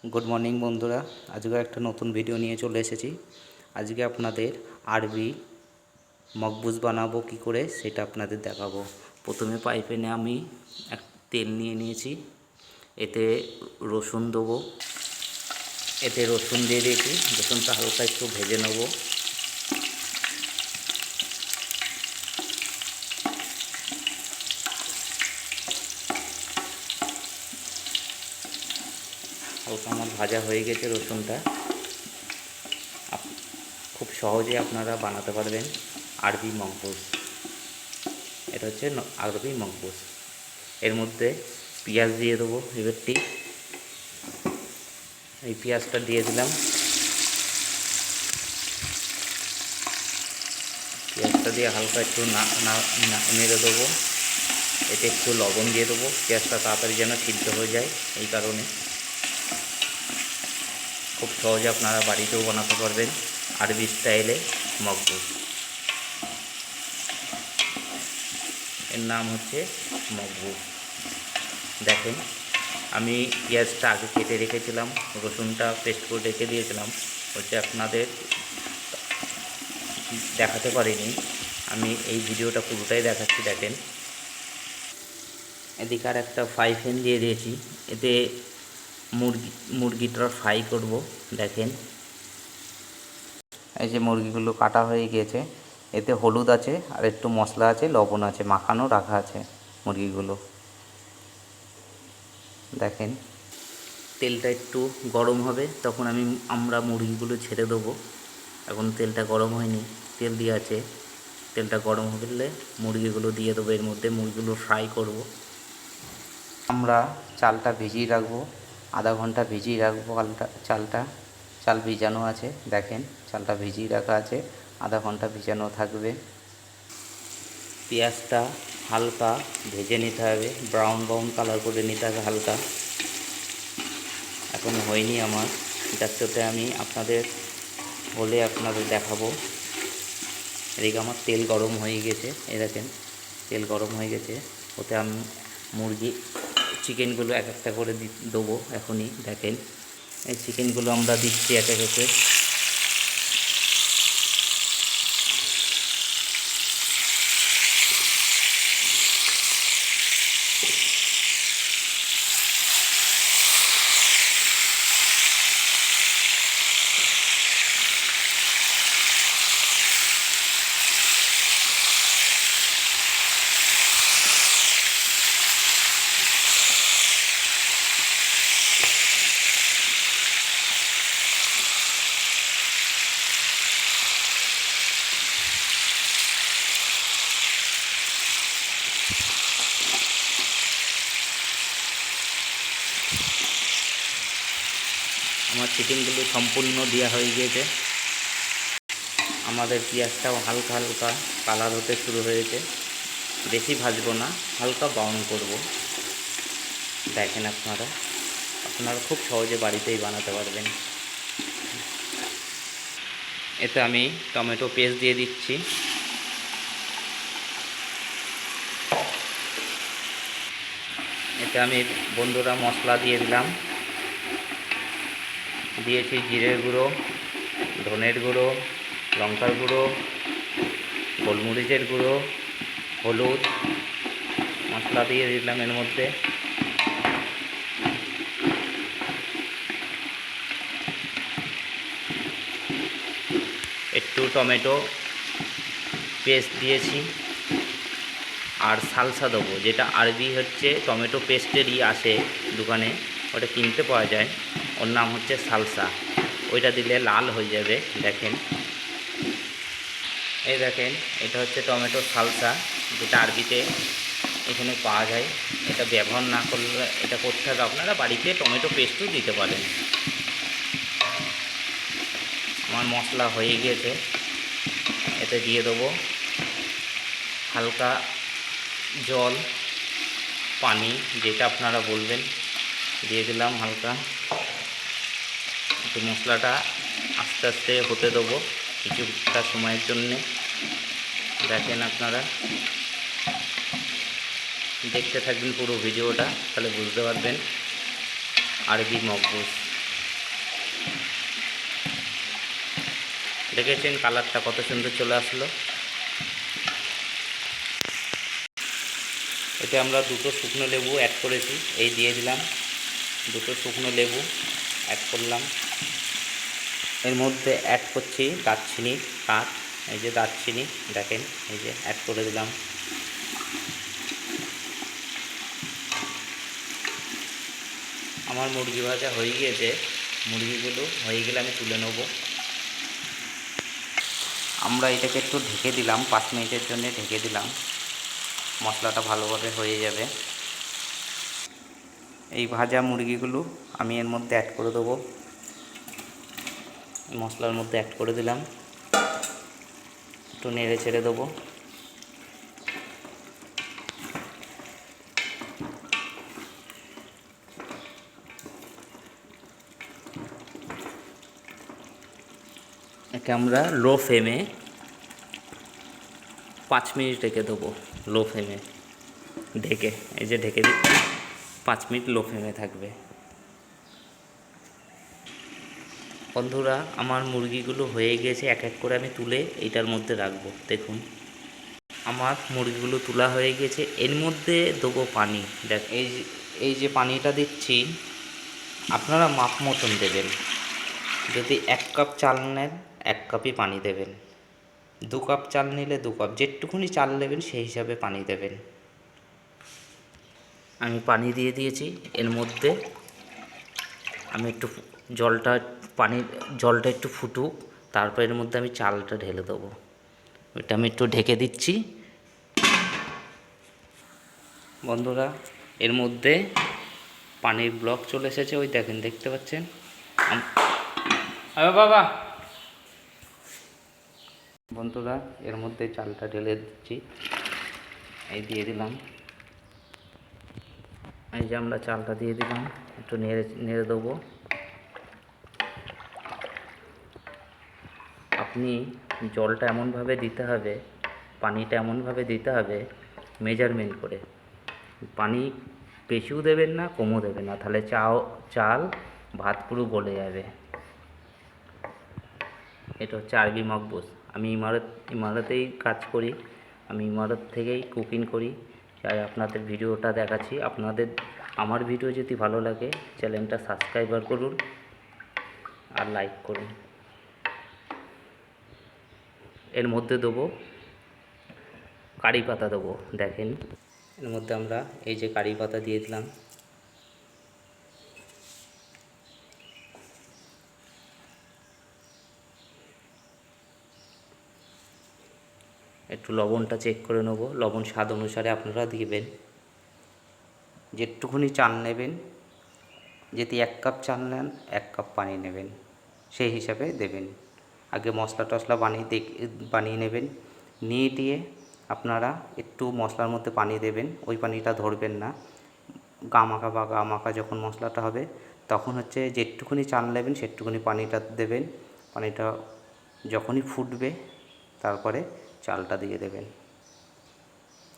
Good morning বন্ধুরা, আজকে একটা নতুন ভিডিও নিয়ে চলে এসেছি। আজকে আপনাদের আরবি মকবুজ বানাবো কি করে সেটা আপনাদের দেখাবো। প্রথমে পাই প্যানে আমি তেল নিয়ে নিয়েছি, এতে রসুন দেবো। এতে রসুন দিয়ে দিয়েছি, রসুনটা হালকা একটু ভেজে নেবো। হালকা আমার ভাজা হয়ে গেছে রসুনটা। খুব সহজে আপনারা বানাতে পারবেন আরবি মকবুজ। এটা হচ্ছে আরবি মকবুজ। এর মধ্যে পেঁয়াজ দিয়ে দেবো। এবারটি এই পেঁয়াজটা দিয়ে দিলাম। পেঁয়াজটা দিয়ে হালকা একটু নেড়ে দেবো। এতে একটু লবণ দিয়ে দেবো, পেঁয়াজটা তাড়াতাড়ি যেন সিদ্ধ হয়ে যায়। এই কারণে খুব সহজে আপনারা বাড়িতেও বানাতে পারবেন আরবি স্টাইলে মকবুজ। এর নাম হচ্ছে মকবুজ। দেখেন, আমি পেঁয়াজটা আগে কেটে রেখেছিলাম, রসুনটা পেস্ট করে রেখে দিয়েছিলাম। হচ্ছে আপনাদের দেখাতে পারিনি, আমি এই ভিডিওটা পুরোটাই দেখাচ্ছি। দেখেন, এদিকে আর একটা ফ্রাই প্যান দিয়ে দিয়েছি, এতে মুরগিটা ফ্রাই করব। দেখেন, এই যে মুরগিগুলো কাটা হয়ে গিয়েছে, এতে হলুদ আছে আর একটু মশলা আছে, লবণ আছে, মাখানো রাখা আছে মুরগিগুলো। দেখেন, তেলটা একটু গরম হবে, তখন আমরা মুরগিগুলো ছেড়ে দেবো। এখন তেলটা গরম হয়নি, তেল দিয়ে আছে। তেলটা গরম হলে মুরগিগুলো দিয়ে দেবো, এর মধ্যে মুরগিগুলো ফ্রাই করব। আমরা চালটা ভিজিয়ে রাখবো, আধা ঘন্টা ভিজিয়ে রাখবো। চাল ভিজানো আছে। দেখেন, চালটা ভিজিয়ে রাখা আছে, আধা ঘন্টা ভিজানো থাকবে। পেঁয়াজটা হালকা ভেজে নিতে হবে, ব্রাউন ব্রাউন কালার করে নিতে হবে হালকা। এখন হয়নি আমার, যাতে আমি আপনাদের দেখাবো। এদিকে আমার তেল গরম হয়ে গেছে, এই দেখেন তেল গরম হয়ে গেছে। ওতে আমি চিকেনগুলো এক একটা করে দেবো এখনই। দেখেন, এই চিকেনগুলো আমরা দিচ্ছি এক এক করে। আমার চিকেনগুলো সম্পূর্ণ দেওয়া হয়ে গিয়েছে। আমাদের পেঁয়াজটাও হালকা হালকা কালার হতে শুরু হয়েছে। বেশি ভাজবো না, হালকা ব্রাউন করব। দেখেন, আপনারা খুব সহজে বাড়িতেই বানাতে পারবেন। এতে আমি টমেটো পেস্ট দিয়ে দিচ্ছি। এতে আমি বন্ধুরা মশলা দিয়ে দিলাম। দিয়েছি জিরের গুঁড়ো, ধনের গুঁড়ো, লঙ্কার গুঁড়ো, গোলমরিচের গুঁড়ো, হলুদ মশলা দিয়ে দিলাম এর মধ্যে। একটু টমেটো পেস্ট দিয়েছি, আর সালসা দেবো, যেটা আরবি হচ্ছে টমেটো পেস্টেরই আসে দোকানে, ওটা কিনতে পাওয়া যায়। ওর নাম হচ্ছে সালসা। ওইটা দিলে লাল হয়ে যাবে। দেখেন, এই দেখেন, এটা হচ্ছে টমেটো সালসা, যেটা আরবিতে এখানে পাওয়া যায়। এটা ব্যবহার না করলে, এটা করতে হবে আপনারা বাড়িতে টমেটো পেস্টও দিতে পারেন। আমার মশলা হয়ে গিয়েছে, এতে দিয়ে দেবো হালকা জল, পানি, যেটা আপনারা বলবেন, দিয়ে দিলাম হালকা। একটু মশলাটা আস্তে আস্তে হতে দেবো কিছুটা সময়ের জন্যে। দেখেন, আপনারা দেখতে থাকবেন পুরো ভিডিওটা, তাহলে বুঝতে পারবেন আরবি মকবুজ। দেখেছেন কালারটা কত সুন্দর চলে আসলো। এতে আমরা দুটো শুকনো লেবু অ্যাড করেছি, এই দিয়ে দিলাম দুটো শুকনো লেবু অ্যাড করলাম। এর মধ্যে অ্যাড করছি দারচিনি কাঠ, এই যে দারচিনি দেখেন, এই যে অ্যাড করে দিলাম। আমার মুরগি ভাজা হয়ে গিয়েছে, মুরগিগুলো হয়ে গেলে আমি তুলে নেব। আমরা এটাকে একটু ঢেকে দিলাম, 5 মিনিটের জন্য ঢেকে দিলাম, মশলাটা ভালোভাবে হয়ে যাবে। এই ভাজা মুরগিগুলো আমি এর মধ্যে অ্যাড করে দেবো, মশলার মধ্যে অ্যাড করে দিলাম, একটু নেড়ে ছেড়ে দেবো। একে আমরা লো ফ্লেমে 5 মিনিট রেখে দেবো, লো ফ্লেমে ঢেকে, এই যে ঢেকে দিচ্ছি, 5 মিনিট লো ফ্লেমে থাকবে। বন্ধুরা আমার মুরগিগুলো হয়ে গেছে, এক এক করে আমি তুলে এইটার মধ্যে রাখবো। দেখুন আমার মুরগিগুলো তোলা হয়ে গেছে, এর মধ্যে দেবো পানি। দেখ এই যে পানিটা দিচ্ছি আপনারা মাপ মতন দেবেন। যদি 1 কাপ চাল নেন 1 কাপই পানি দেবেন, 2 কাপ চাল নিলে 2 কাপ, যেটুকুনি চাল নেবেন সেই হিসাবে পানি দেবেন। আমি পানি দিয়ে দিয়েছি, এর মধ্যে আমি একটু জলটা একটু ফুটুক, তারপর এর মধ্যে আমি চালটা ঢেলে দেবো। এটা আমি একটু ঢেকে দিচ্ছি। বন্ধুরা এর মধ্যে পানির ব্লক চলে এসেছে, ওই দেখেন, দেখতে পাচ্ছেন। বাবা বন্ধুরা এর মধ্যে চালটা ঢেলে দিচ্ছি, এই দিয়ে দিলাম, এই যে আমরা চালটা দিয়ে দিলাম, একটু নেড়ে দেবো। আপনি জলটা এমনভাবে দিতে হবে, পানিটা এমনভাবে দিতে হবে মেজারমেন্ট করে, পানি বেশিও দেবেন না কমও দেবেন না, তাহলে চাল ভাত পুরো গলে যাবে। এটা হচ্ছে আরবি মকবুস। আমি ইমারতেই কাজ করি, আমি ইমারত থেকেই কুকিং করি, তাই আপনাদের ভিডিওটা দেখাচ্ছি। আমার ভিডিও যদি ভালো লাগে চ্যানেলটা সাবস্ক্রাইবার করুন আর লাইক করুন। এর মধ্যে দেবো কারি পাতা, দেবো দেখেন, এর মধ্যে আমরা এই যে কারি পাতা দিয়ে দিলাম। একটু লবণটা চেক করে নেবো, লবণ স্বাদ অনুসারে আপনারা দিবেন, যেটুকুনি চাল নেবেন, যদি 1 কাপ চাল নেন 1 কাপ পানি নেবেন, সেই হিসাবে দেবেন। আগে মশলা টশলা বানিয়ে নেবেন, নিয়ে দিয়ে আপনারা একটু মশলার মধ্যে পানি দেবেন, ওই পানিটা ধরবেন না, গা মাখা যখন মশলাটা হবে তখন হচ্ছে যেটুকুনি চাল নেবেন সেটুকুনি পানিটা দেবেন। পানিটা যখনই ফুটবে তারপরে চালটা দিয়ে দেবেন।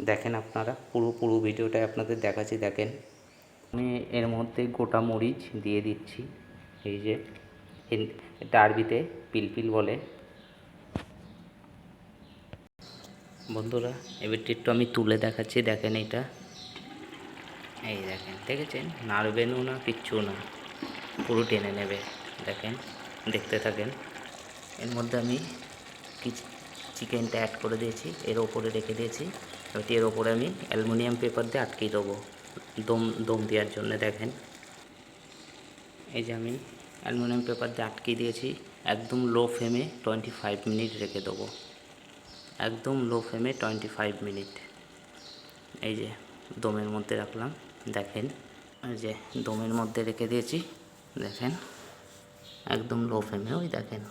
দেখেন আপনারা পুরো ভিডিওটাই আপনাদের দেখাচ্ছি, দেখেন। আমি এর মধ্যে গোটা মরিচ দিয়ে দিচ্ছি, এই যে এটা আরবিতে পিলপিল বলে। বন্ধুরা এবার একটু আমি তুলে দেখাচ্ছি, দেখেন এইটা, এই দেখেন, দেখেছেন, নাড়বেনও না কিচ্ছু না, পুরো টেনে নেবে। দেখেন, দেখতে থাকেন। এর মধ্যে আমি চিকেনটা অ্যাড করে দিয়েছি, এর ওপরে রেখে দিয়েছি, এর ওপরে আমি অ্যালুমিনিয়াম পেপার দিয়ে আটকিয়ে দেবো দম দেওয়ার জন্য। দেখেন এই যে আমি অ্যালুমিনিয়াম পেপার দিয়ে আটকিয়ে দিয়েছি, একদম লো ফ্লেমে 25 মিনিট রেখে দেবো, একদম লো ফ্লেমে 25 মিনিট। এই যে দমের মধ্যে রাখলাম, দেখেন, এই যে দমের মধ্যে রেখে দিয়েছি, দেখেন একদম লো ফ্লেমে, ওই দেখেন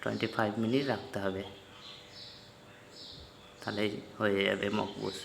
25 মিনিট রাখতে হবে, তাহলে হয়ে যাবে মকবুস।